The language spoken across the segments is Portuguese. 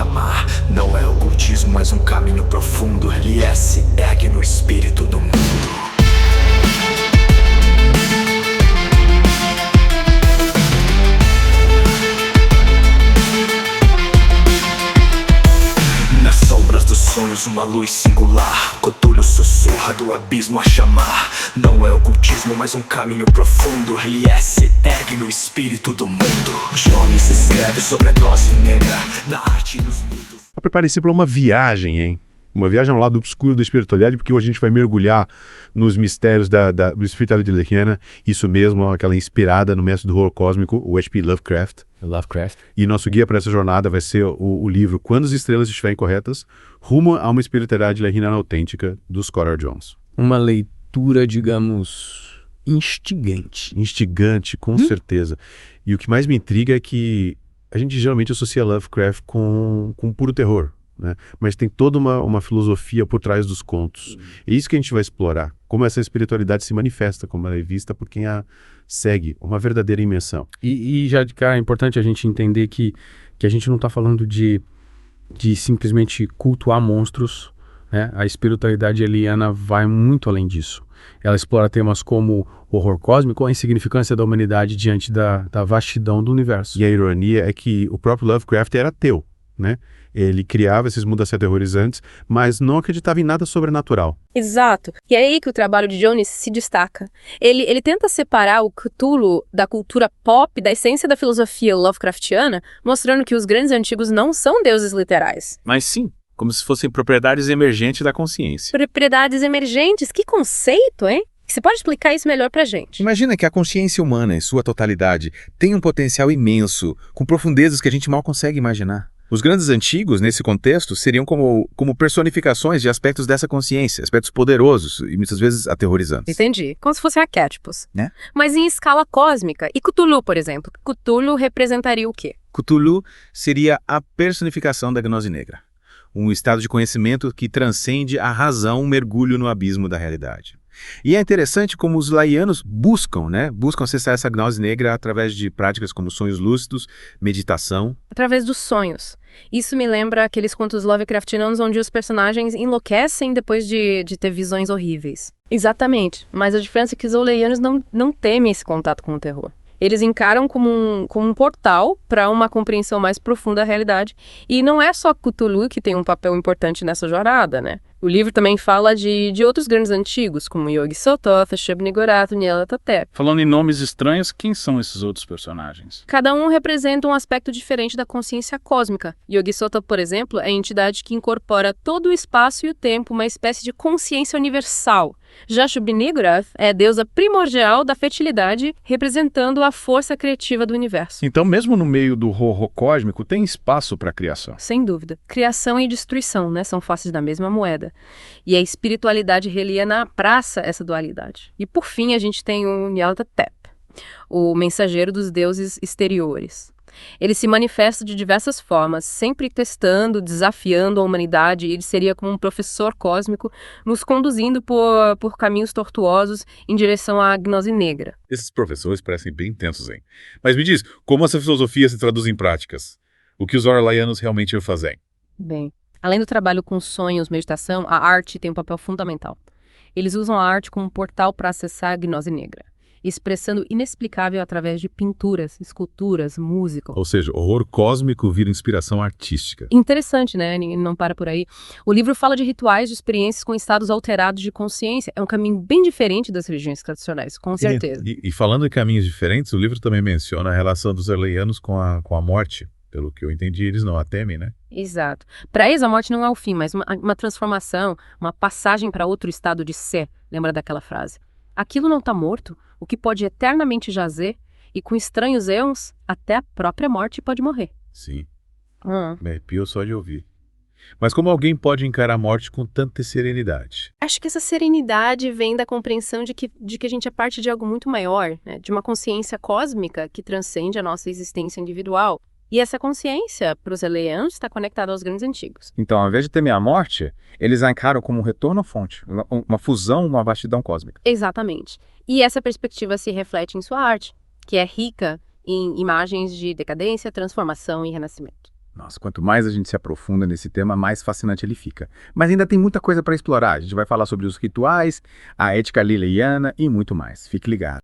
chamar. Não é ocultismo, mas um caminho profundo. Ele se ergue no espírito do mundo. Nas sombras dos sonhos uma luz singular. Cthulhu sussurra do abismo a chamar. Não é ocultismo, mas um caminho profundo. Ele se ergue no espírito do mundo. Jones escreve sobre a gnose negra na arte dos mitos. Prepare-se para uma viagem, hein? Uma viagem ao lado obscuro da espiritualidade, porque hoje a gente vai mergulhar nos mistérios do espiritualidade lacaniana. Isso mesmo, aquela inspirada no mestre do horror cósmico, o H.P. Lovecraft. E nosso guia para essa jornada vai ser o livro Quando as Estrelas Estiverem Corretas, Rumo a uma Espiritualidade Lacaniana Autêntica, do Scott R. Jones. Uma leitura, digamos, instigante. Instigante, com certeza. E o que mais me intriga é que a gente geralmente associa Lovecraft com puro terror, né? Mas tem toda uma filosofia por trás dos contos. É isso que a gente vai explorar. Como essa espiritualidade se manifesta, como ela é vista por quem a segue. Uma verdadeira imensão. E já de cara é importante a gente entender que a gente não está falando de simplesmente cultuar monstros, né? A espiritualidade eliana vai muito além disso. Ela explora temas como o horror cósmico ou a insignificância da humanidade diante da vastidão do universo. E a ironia é que o próprio Lovecraft era ateu, né? Ele criava esses mundos aterrorizantes, mas não acreditava em nada sobrenatural. Exato. E é aí que o trabalho de Jones se destaca. Ele tenta separar o Cthulhu da cultura pop, da essência da filosofia Lovecraftiana, mostrando que os grandes antigos não são deuses literais. Mas sim, como se fossem propriedades emergentes da consciência. Propriedades emergentes? Que conceito, hein? Você pode explicar isso melhor pra gente? Imagina que a consciência humana, em sua totalidade, tem um potencial imenso, com profundezas que a gente mal consegue imaginar. Os grandes antigos, nesse contexto, seriam como personificações de aspectos dessa consciência, aspectos poderosos e muitas vezes aterrorizantes. Entendi. Como se fossem arquétipos. Né? Mas em escala cósmica. E Cthulhu, por exemplo? Cthulhu representaria o quê? Cthulhu seria a personificação da gnose negra. Um estado de conhecimento que transcende a razão, um mergulho no abismo da realidade. E é interessante como os laianos buscam acessar essa gnose negra através de práticas como sonhos lúcidos, meditação. Através dos sonhos. Isso me lembra aqueles contos Lovecraftianos onde os personagens enlouquecem depois de ter visões horríveis. Exatamente. Mas a diferença é que os oleianos não temem esse contato com o terror. Eles encaram como um portal para uma compreensão mais profunda da realidade. E não é só Cthulhu que tem um papel importante nessa jornada, né? O livro também fala de outros grandes antigos, como Yog-Sothoth, Shub-Niggurath, Nyarlathotep. Falando em nomes estranhos, quem são esses outros personagens? Cada um representa um aspecto diferente da consciência cósmica. Yog-Sothoth, por exemplo, é a entidade que incorpora todo o espaço e o tempo, uma espécie de consciência universal. Já Shub-Niggurath é a deusa primordial da fertilidade, representando a força criativa do universo. Então, mesmo no meio do horror cósmico, tem espaço para a criação. Sem dúvida. Criação e destruição, né, são faces da mesma moeda. E a espiritualidade reliana abraça essa dualidade. E por fim, a gente tem o Nyarlathotep, o mensageiro dos deuses exteriores. Ele se manifesta de diversas formas, sempre testando, desafiando a humanidade. Ele seria como um professor cósmico, nos conduzindo por caminhos tortuosos em direção à gnose negra. Esses professores parecem bem intensos, hein? Mas me diz, como essa filosofia se traduz em práticas? O que os orlaianos realmente fazem? Bem, além do trabalho com sonhos, meditação, a arte tem um papel fundamental. Eles usam a arte como um portal para acessar a gnose negra, expressando inexplicável através de pinturas, esculturas, música. Ou seja, horror cósmico vira inspiração artística. Interessante, né? Não para por aí. O livro fala de rituais, de experiências com estados alterados de consciência. É um caminho bem diferente das religiões tradicionais, com certeza. E falando em caminhos diferentes, o livro também menciona a relação dos orlaianos com a morte. Pelo que eu entendi, eles não a temem, né? Exato. Para eles, a morte não é o fim, mas uma transformação, uma passagem para outro estado de ser. Lembra daquela frase? Aquilo não está morto, o que pode eternamente jazer, e com estranhos éons, até a própria morte pode morrer. Sim. Me arrepio só de ouvir. Mas como alguém pode encarar a morte com tanta serenidade? Acho que essa serenidade vem da compreensão de que a gente é parte de algo muito maior, né? De uma consciência cósmica que transcende a nossa existência individual. E essa consciência, para os eleianos, está conectada aos grandes antigos. Então, ao invés de temer a morte, eles a encaram como um retorno à fonte, uma fusão, uma vastidão cósmica. Exatamente. E essa perspectiva se reflete em sua arte, que é rica em imagens de decadência, transformação e renascimento. Nossa, quanto mais a gente se aprofunda nesse tema, mais fascinante ele fica. Mas ainda tem muita coisa para explorar. A gente vai falar sobre os rituais, a ética liliana e muito mais. Fique ligado.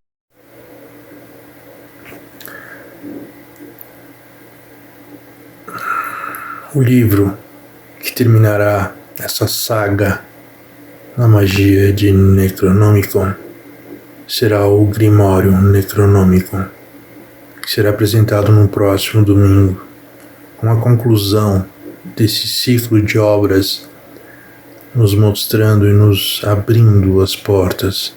O livro que terminará essa saga na magia de Necronomicon será o Grimório Necronomicon, que será apresentado no próximo domingo, com a conclusão desse ciclo de obras, nos mostrando e nos abrindo as portas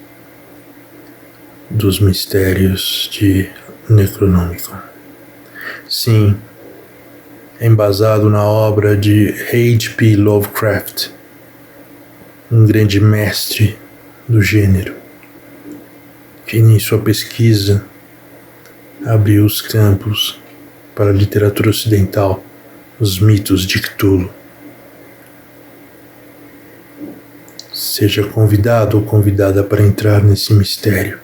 dos mistérios de Necronomicon. Sim, é embasado na obra de H.P. Lovecraft, um grande mestre do gênero, que em sua pesquisa abriu os campos para a literatura ocidental, os mitos de Cthulhu. Seja convidado ou convidada para entrar nesse mistério.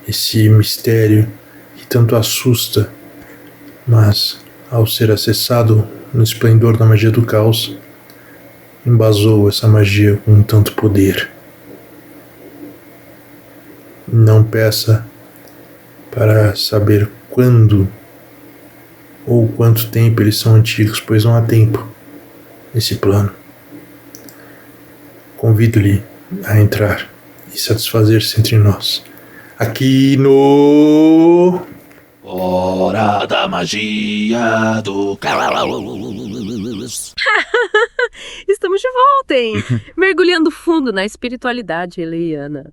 Esse mistério que tanto assusta, mas, ao ser acessado no esplendor da magia do caos, embasou essa magia com tanto poder. Não peça para saber quando ou quanto tempo eles são antigos, pois não há tempo nesse plano. Convido-lhe a entrar e satisfazer-se entre nós. Aqui no... Hora da magia do caos. Estamos de volta, hein? Mergulhando fundo na espiritualidade eliana.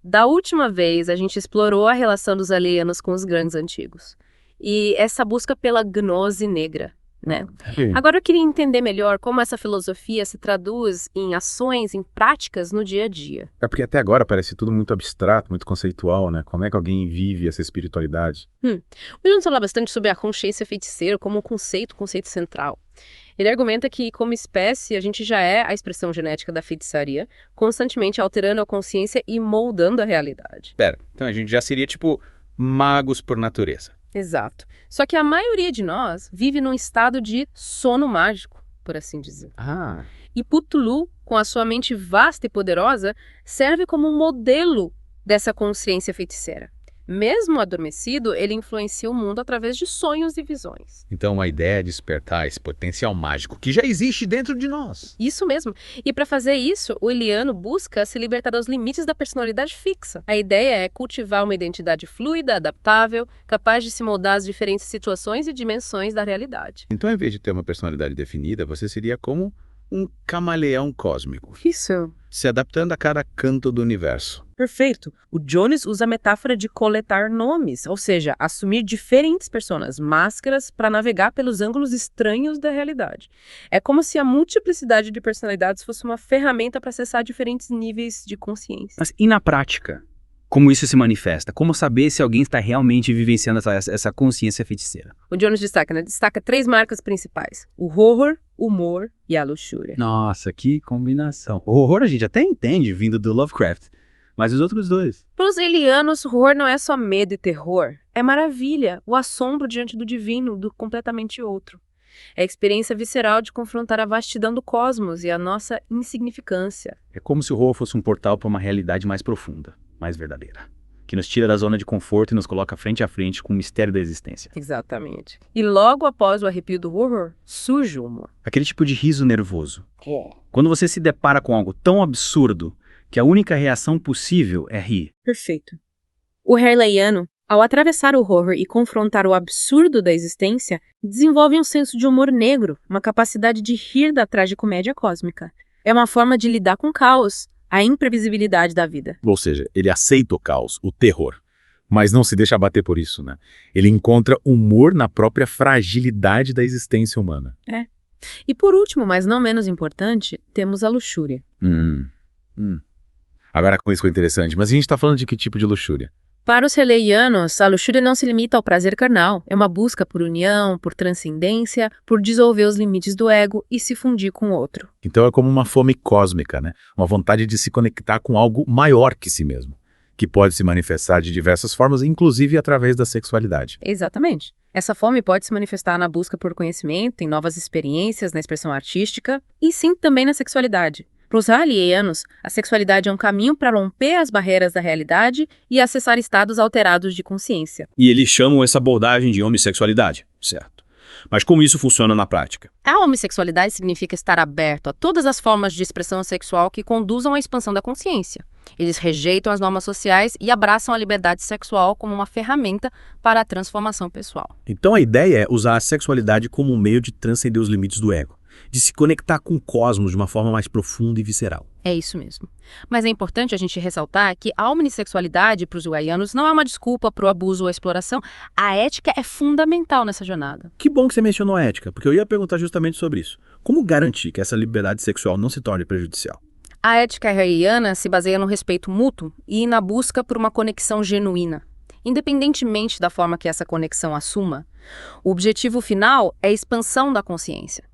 Da última vez, a gente explorou a relação dos alienos com os grandes antigos. E essa busca pela gnose negra, né? Agora eu queria entender melhor como essa filosofia se traduz em ações, em práticas no dia a dia. É porque até agora parece tudo muito abstrato, muito conceitual, né? Como é que alguém vive essa espiritualidade? O Jones fala bastante sobre a consciência feiticeira como um conceito central. Ele argumenta que, como espécie, a gente já é a expressão genética da feitiçaria, constantemente alterando a consciência e moldando a realidade. Pera, então a gente já seria tipo magos por natureza. Exato. Só que a maioria de nós vive num estado de sono mágico, por assim dizer. E Cthulhu, com a sua mente vasta e poderosa, serve como um modelo dessa consciência feiticeira. Mesmo adormecido, ele influencia o mundo através de sonhos e visões. Então a ideia é despertar esse potencial mágico que já existe dentro de nós. Isso mesmo. E para fazer isso, o eliano busca se libertar dos limites da personalidade fixa. A ideia é cultivar uma identidade fluida, adaptável, capaz de se moldar às diferentes situações e dimensões da realidade. Então, em vez de ter uma personalidade definida, você seria como um camaleão cósmico, Isso. se adaptando a cada canto do universo. Perfeito. O Jones usa a metáfora de coletar nomes, ou seja, assumir diferentes personas, máscaras, para navegar pelos ângulos estranhos da realidade. É como se a multiplicidade de personalidades fosse uma ferramenta para acessar diferentes níveis de consciência. Mas e na prática? Como isso se manifesta? Como saber se alguém está realmente vivenciando essa consciência feiticeira? O Jones destaca 3 marcas principais: o horror, o humor e a luxúria. Nossa, que combinação. O horror a gente até entende vindo do Lovecraft, mas os outros dois? Para os elianos, o horror não é só medo e terror. É maravilha, o assombro diante do divino, do completamente outro. É a experiência visceral de confrontar a vastidão do cosmos e a nossa insignificância. É como se o horror fosse um portal para uma realidade mais profunda, mais verdadeira, que nos tira da zona de conforto e nos coloca frente a frente com o mistério da existência. Exatamente. E logo após o arrepio do horror, surge o humor. Aquele tipo de riso nervoso. Quando você se depara com algo tão absurdo que a única reação possível é rir. Perfeito. O herleiano, ao atravessar o horror e confrontar o absurdo da existência, desenvolve um senso de humor negro, uma capacidade de rir da tragicomédia cósmica. É uma forma de lidar com o caos, a imprevisibilidade da vida. Ou seja, ele aceita o caos, o terror, mas não se deixa abater por isso, né? Ele encontra humor na própria fragilidade da existência humana. E por último, mas não menos importante, temos a luxúria. Agora com isso ficou interessante, mas a gente tá falando de que tipo de luxúria? Para os herleianos, a luxúria não se limita ao prazer carnal. É uma busca por união, por transcendência, por dissolver os limites do ego e se fundir com o outro. Então é como uma fome cósmica, né? Uma vontade de se conectar com algo maior que si mesmo. que pode se manifestar de diversas formas, inclusive através da sexualidade. Exatamente. Essa fome pode se manifestar na busca por conhecimento, em novas experiências, na expressão artística e sim também na sexualidade. Para os Raelianos, a sexualidade é um caminho para romper as barreiras da realidade e acessar estados alterados de consciência. E eles chamam essa abordagem de homossexualidade, certo? Mas como isso funciona na prática? A homossexualidade significa estar aberto a todas as formas de expressão sexual que conduzam à expansão da consciência. Eles rejeitam as normas sociais e abraçam a liberdade sexual como uma ferramenta para a transformação pessoal. Então a ideia é usar a sexualidade como um meio de transcender os limites do ego, de se conectar com o cosmos de uma forma mais profunda e visceral. É isso mesmo. Mas é importante a gente ressaltar que a homossexualidade para os uaianos não é uma desculpa para o abuso ou a exploração. A ética é fundamental nessa jornada. Que bom que você mencionou a ética, porque eu ia perguntar justamente sobre isso. Como garantir que essa liberdade sexual não se torne prejudicial? A ética raeliana se baseia no respeito mútuo e na busca por uma conexão genuína. Independentemente da forma que essa conexão assuma, o objetivo final é a expansão da consciência,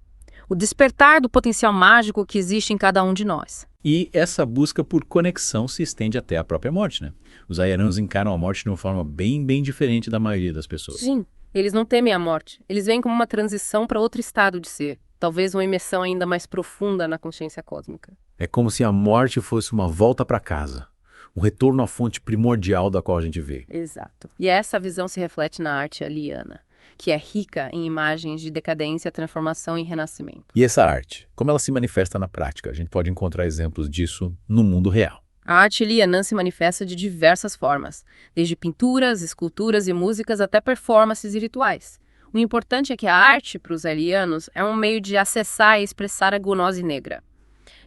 o despertar do potencial mágico que existe em cada um de nós. E essa busca por conexão se estende até a própria morte, né? Os aiaranos encaram a morte de uma forma bem diferente da maioria das pessoas. Sim, eles não temem a morte. Eles veem como uma transição para outro estado de ser. Talvez uma imersão ainda mais profunda na consciência cósmica. É como se a morte fosse uma volta para casa, um retorno à fonte primordial da qual a gente veio. Exato. E essa visão se reflete na arte aliana, que é rica em imagens de decadência, transformação e renascimento. E essa arte, como ela se manifesta na prática? A gente pode encontrar exemplos disso no mundo real. A arte lianã se manifesta de diversas formas, desde pinturas, esculturas e músicas até performances e rituais. O importante é que a arte, para os alianos, é um meio de acessar e expressar a gnose negra,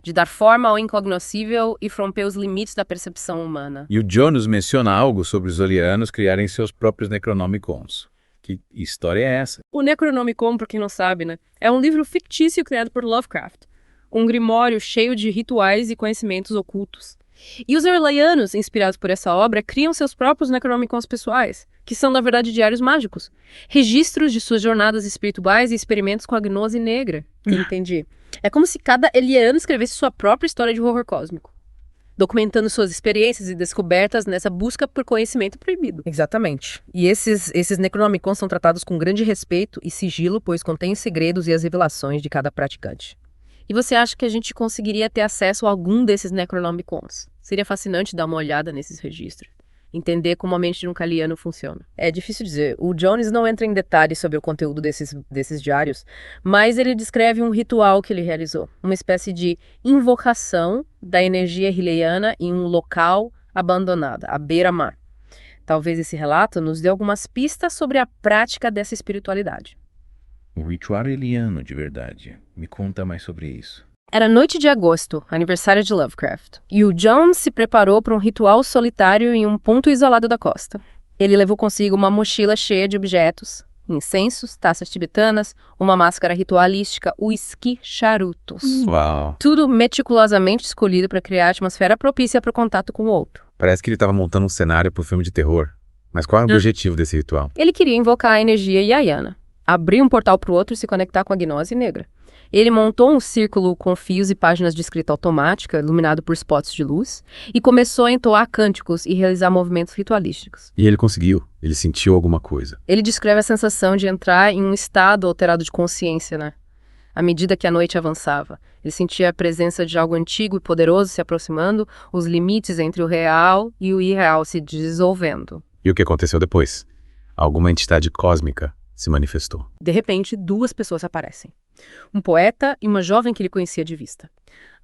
de dar forma ao incognoscível e romper os limites da percepção humana. E o Jonas menciona algo sobre os alianos criarem seus próprios Necronomicons. Que história é essa? O Necronomicon, para quem não sabe, né, é um livro fictício criado por Lovecraft, um grimório cheio de rituais e conhecimentos ocultos. E os Orlaianos, inspirados por essa obra, criam seus próprios Necronomicons pessoais, que são, na verdade, diários mágicos. Registros de suas jornadas espirituais e experimentos com a gnose negra. Entendi. É como se cada Eliano escrevesse sua própria história de horror cósmico, documentando suas experiências e descobertas nessa busca por conhecimento proibido. Exatamente. E esses Necronomicons são tratados com grande respeito e sigilo, pois contêm os segredos e as revelações de cada praticante. E você acha que a gente conseguiria ter acesso a algum desses Necronomicons? Seria fascinante dar uma olhada nesses registros, entender como a mente de um Kaliano funciona. É difícil dizer. O Jones não entra em detalhes sobre o conteúdo desses diários, mas ele descreve um ritual que ele realizou, uma espécie de invocação da energia rileiana em um local abandonado, à beira-mar. Talvez esse relato nos dê algumas pistas sobre a prática dessa espiritualidade. O ritual eliano, de verdade. Me conta mais sobre isso. Era noite de agosto, aniversário de Lovecraft, e o Jones se preparou para um ritual solitário em um ponto isolado da costa. Ele levou consigo uma mochila cheia de objetos, incensos, taças tibetanas, uma máscara ritualística, uísque, charutos. Uau! Tudo meticulosamente escolhido para criar a atmosfera propícia para o contato com o outro. Parece que ele estava montando um cenário para o filme de terror. Mas qual é o objetivo desse ritual? Ele queria invocar a energia Yayana, abrir um portal para o outro e se conectar com a gnose negra. Ele montou um círculo com fios e páginas de escrita automática, iluminado por spots de luz, e começou a entoar cânticos e realizar movimentos ritualísticos. E ele conseguiu. Ele sentiu alguma coisa. Ele descreve a sensação de entrar em um estado alterado de consciência, né? À medida que a noite avançava, ele sentia a presença de algo antigo e poderoso se aproximando, os limites entre o real e o irreal se dissolvendo. E o que aconteceu depois? Alguma entidade cósmica se manifestou. De repente, duas pessoas aparecem. Um poeta e uma jovem que ele conhecia de vista.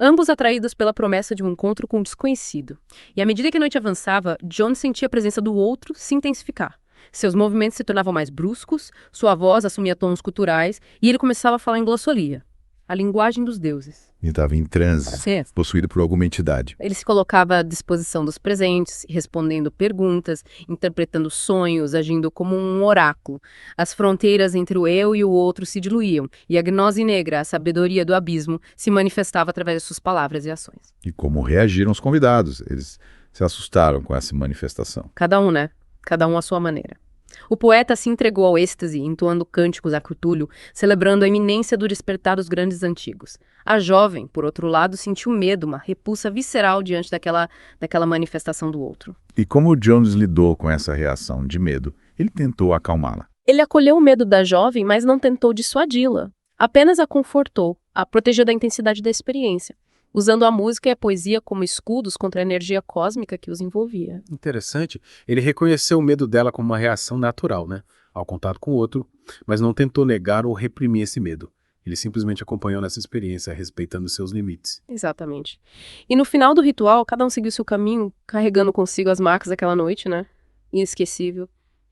Ambos atraídos pela promessa de um encontro com um desconhecido. E à medida que a noite avançava, John sentia a presença do outro se intensificar. Seus movimentos se tornavam mais bruscos, sua voz assumia tons culturais e ele começava a falar em glossolia, a linguagem dos deuses. Ele estava em transe, Sim. possuído por alguma entidade. Ele se colocava à disposição dos presentes, respondendo perguntas, interpretando sonhos, agindo como um oráculo. As fronteiras entre o eu e o outro se diluíam, e a gnose negra, a sabedoria do abismo, se manifestava através de suas palavras e ações. E como reagiram os convidados? Eles se assustaram com essa manifestação. Cada um, né? Cada um à sua maneira. O poeta se entregou ao êxtase, entoando cânticos a Cthulhu, celebrando a iminência do despertar dos grandes antigos. A jovem, por outro lado, sentiu medo, uma repulsa visceral diante daquela manifestação do outro. E como o Jones lidou com essa reação de medo, ele tentou acalmá-la. Ele acolheu o medo da jovem, mas não tentou dissuadi-la. Apenas a confortou, a protegeu da intensidade da experiência, usando a música e a poesia como escudos contra a energia cósmica que os envolvia. Interessante, ele reconheceu o medo dela como uma reação natural, né, ao contato com o outro, mas não tentou negar ou reprimir esse medo. Ele simplesmente acompanhou nessa experiência, respeitando seus limites. Exatamente. E no final do ritual, cada um seguiu seu caminho, carregando consigo as marcas daquela noite, né? Inesquecível.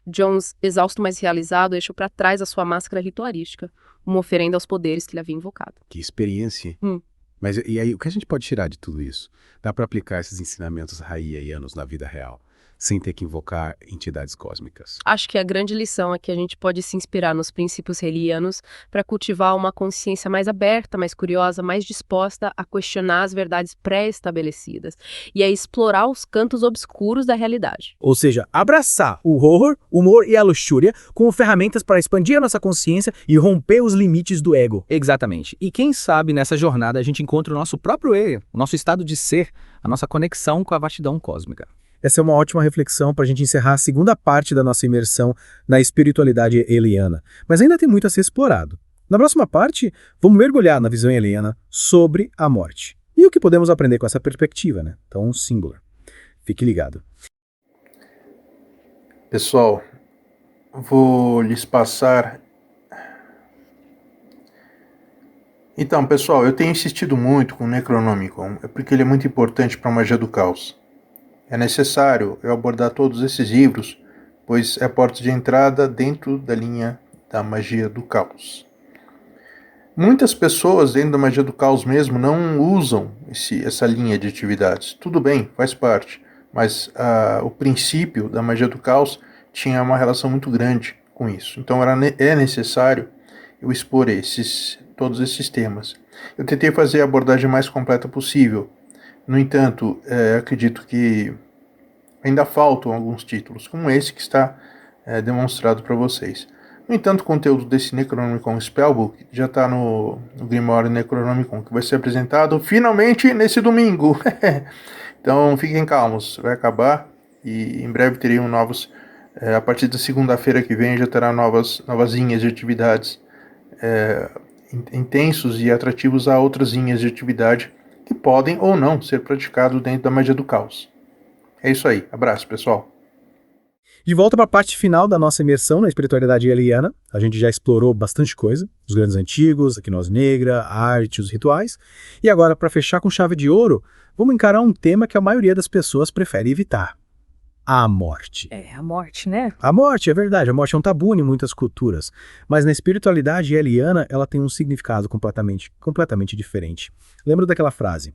Jones, exausto mas realizado, deixou para trás a sua máscara ritualística, uma oferenda aos poderes que ele havia invocado. Que experiência, hein? Mas e aí, o que a gente pode tirar de tudo isso? Dá para aplicar esses ensinamentos raíanos na vida real, sem ter que invocar entidades cósmicas? Acho que a grande lição é que a gente pode se inspirar nos princípios relianos para cultivar uma consciência mais aberta, mais curiosa, mais disposta a questionar as verdades pré-estabelecidas e a explorar os cantos obscuros da realidade. Ou seja, abraçar o horror, o humor e a luxúria como ferramentas para expandir a nossa consciência e romper os limites do ego. Exatamente. E quem sabe nessa jornada a gente encontra o nosso próprio eu, o nosso estado de ser, a nossa conexão com a vastidão cósmica. Essa é uma ótima reflexão para a gente encerrar a segunda parte da nossa imersão na espiritualidade eliana. Mas ainda tem muito a ser explorado. Na próxima parte, vamos mergulhar na visão eliana sobre a morte. E o que podemos aprender com essa perspectiva, né? Tão singular. Fique ligado. Pessoal, vou lhes passar. Então, pessoal, eu tenho insistido muito com o Necronomicon, porque ele é muito importante para a magia do caos. É necessário eu abordar todos esses livros, pois é a porta de entrada dentro da linha da magia do caos. Muitas pessoas dentro da magia do caos mesmo não usam essa linha de atividades. Tudo bem, faz parte, mas o princípio da magia do caos tinha uma relação muito grande com isso. Então é necessário eu expor todos esses temas. Eu tentei fazer a abordagem mais completa possível. No entanto, acredito que ainda faltam alguns títulos, como esse que está demonstrado para vocês. No entanto, o conteúdo desse Necronomicon Spellbook já está no Grimório Necronomicon, que vai ser apresentado finalmente nesse domingo. Então, fiquem calmos, vai acabar e em breve teremos novos. A partir da segunda-feira que vem já terá novas linhas de atividades intensos e atrativos a outras linhas de atividade que podem ou não ser praticados dentro da magia do caos. É isso aí. Abraço, pessoal. De volta para a parte final da nossa imersão na espiritualidade eliana. A gente já explorou bastante coisa, os grandes antigos, a gnose negra, a arte, os rituais. E agora, para fechar com chave de ouro, vamos encarar um tema que a maioria das pessoas prefere evitar. A morte. A morte, né? A morte, é verdade, a morte é um tabu em muitas culturas, mas na espiritualidade eliana ela tem um significado completamente diferente. Lembra daquela frase?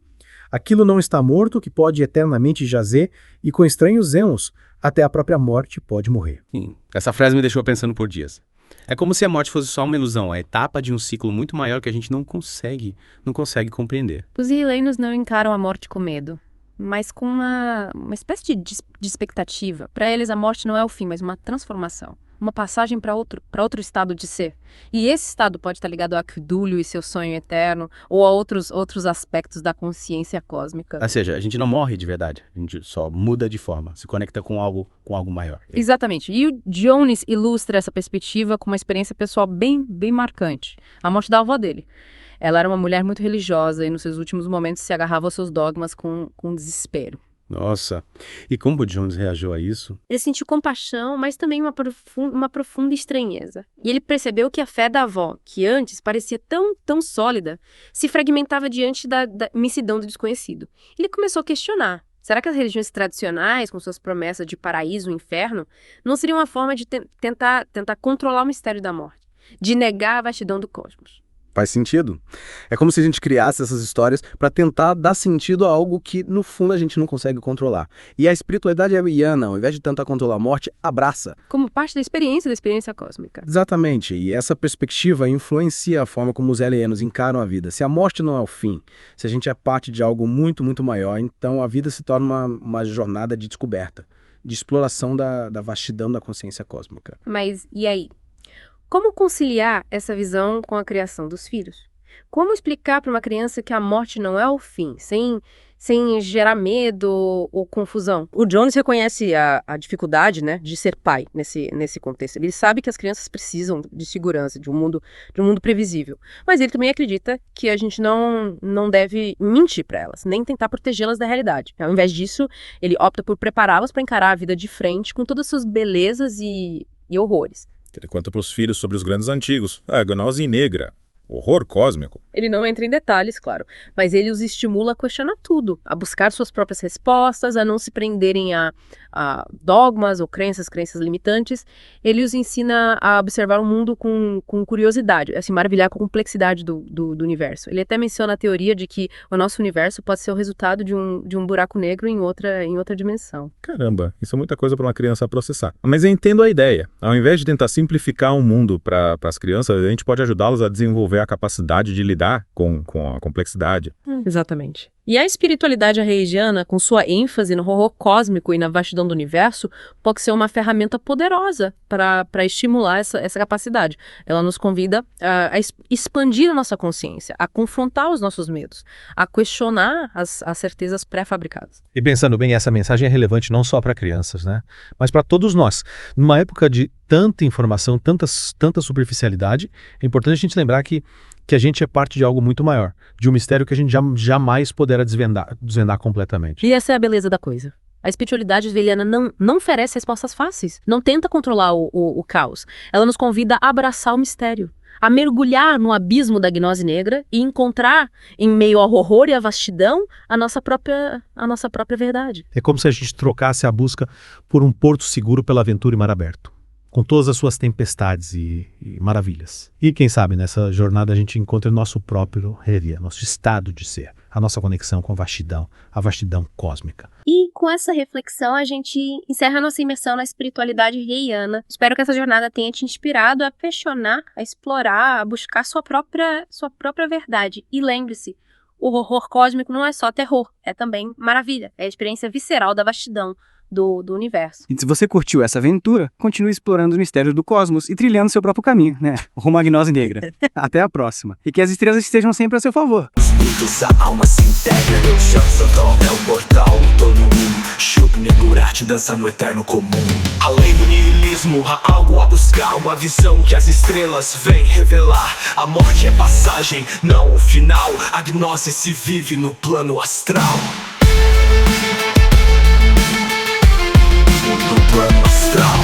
Aquilo não está morto que pode eternamente jazer e com estranhos emos até a própria morte pode morrer. Sim, essa frase me deixou pensando por dias. É como se a morte fosse só uma ilusão, a etapa de um ciclo muito maior que a gente não consegue compreender. Os rileinos não encaram a morte com medo, mas com uma espécie de expectativa. Para eles, a morte não é o fim, mas uma transformação. Uma passagem para outro estado de ser. E esse estado pode estar ligado ao Aquidúlio e seu sonho eterno, ou a outros aspectos da consciência cósmica. Ou seja, a gente não morre de verdade, a gente só muda de forma, se conecta com algo maior. Exatamente. E o Jones ilustra essa perspectiva com uma experiência pessoal bem marcante. A morte da avó dele. Ela era uma mulher muito religiosa e nos seus últimos momentos se agarrava aos seus dogmas com desespero. Nossa, e como o Jones reagiu a isso? Ele sentiu compaixão, mas também uma profunda estranheza. E ele percebeu que a fé da avó, que antes parecia tão sólida, se fragmentava diante da imensidão do desconhecido. Ele começou a questionar. Será que as religiões tradicionais, com suas promessas de paraíso e inferno, não seriam uma forma de tentar controlar o mistério da morte? De negar a vastidão do cosmos? Faz sentido. É como se a gente criasse essas histórias para tentar dar sentido a algo que, no fundo, a gente não consegue controlar. E a espiritualidade eliana, ao invés de tentar controlar a morte, abraça. Como parte da experiência cósmica. Exatamente. E essa perspectiva influencia a forma como os elianos encaram a vida. Se a morte não é o fim, se a gente é parte de algo muito maior, então a vida se torna uma jornada de descoberta, de exploração da vastidão da consciência cósmica. Mas, e aí? Como conciliar essa visão com a criação dos filhos? Como explicar para uma criança que a morte não é o fim, sem gerar medo ou confusão? O Jones reconhece a dificuldade, né, de ser pai nesse contexto. Ele sabe que as crianças precisam de segurança, de um mundo previsível. Mas ele também acredita que a gente não deve mentir para elas, nem tentar protegê-las da realidade. Ao invés disso, ele opta por prepará-las para encarar a vida de frente com todas as suas belezas e horrores. Ele conta para os filhos sobre os grandes antigos, a gnose negra, horror cósmico. Ele não entra em detalhes, claro, mas ele os estimula a questionar tudo, a buscar suas próprias respostas, a não se prenderem a dogmas ou crenças limitantes. Ele os ensina a observar o mundo com curiosidade, a se maravilhar com a complexidade do universo. Ele até menciona a teoria de que o nosso universo pode ser o resultado de um buraco negro em outra dimensão. Caramba, isso é muita coisa para uma criança processar. Mas eu entendo a ideia. Ao invés de tentar simplificar o mundo para as crianças, a gente pode ajudá-las a desenvolver a capacidade de lidar com a complexidade. Exatamente. E a espiritualidade arreidiana, com sua ênfase no horror cósmico e na vastidão do universo, pode ser uma ferramenta poderosa para estimular essa capacidade. Ela nos convida a expandir a nossa consciência, a confrontar os nossos medos, a questionar as certezas pré-fabricadas. E pensando bem, essa mensagem é relevante não só para crianças, né? Mas para todos nós. Numa época de tanta informação, tanta superficialidade, é importante a gente lembrar que a gente é parte de algo muito maior, de um mistério que a gente jamais poderá desvendar completamente. E essa é a beleza da coisa. A espiritualidade veliana não oferece respostas fáceis, não tenta controlar o caos. Ela nos convida a abraçar o mistério, a mergulhar no abismo da gnose negra e encontrar, em meio ao horror e à vastidão, a nossa própria verdade. É como se a gente trocasse a busca por um porto seguro pela aventura e mar aberto, com todas as suas tempestades e maravilhas. E quem sabe nessa jornada a gente encontra o nosso próprio reria, nosso estado de ser, a nossa conexão com a vastidão cósmica. E com essa reflexão a gente encerra a nossa imersão na espiritualidade reiana. Espero que essa jornada tenha te inspirado a questionar, a explorar, a buscar sua própria verdade. E lembre-se, o horror cósmico não é só terror, é também maravilha, é a experiência visceral da vastidão do universo. E se você curtiu essa aventura, continue explorando os mistérios do cosmos e trilhando seu próprio caminho, né? Rumo à gnose negra. Até a próxima. E que as estrelas estejam sempre a seu favor. Os mitos, a alma se integra, meu chão Sodom é o portal, todo mundo Shub Negurati dança no eterno comum. Além do niilismo, há algo a buscar, uma visão que as estrelas vêm revelar. A morte é passagem, não o final, a gnose se vive no plano astral. No plano astral.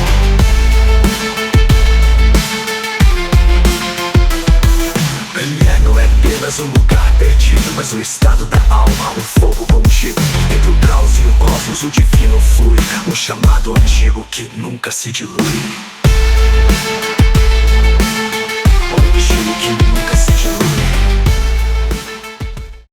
Ele não é apenas um lugar perdido, mas o estado da alma, um fogo contido. Entre o caos e o cosmos, o divino flui, um chamado antigo que nunca se dilui.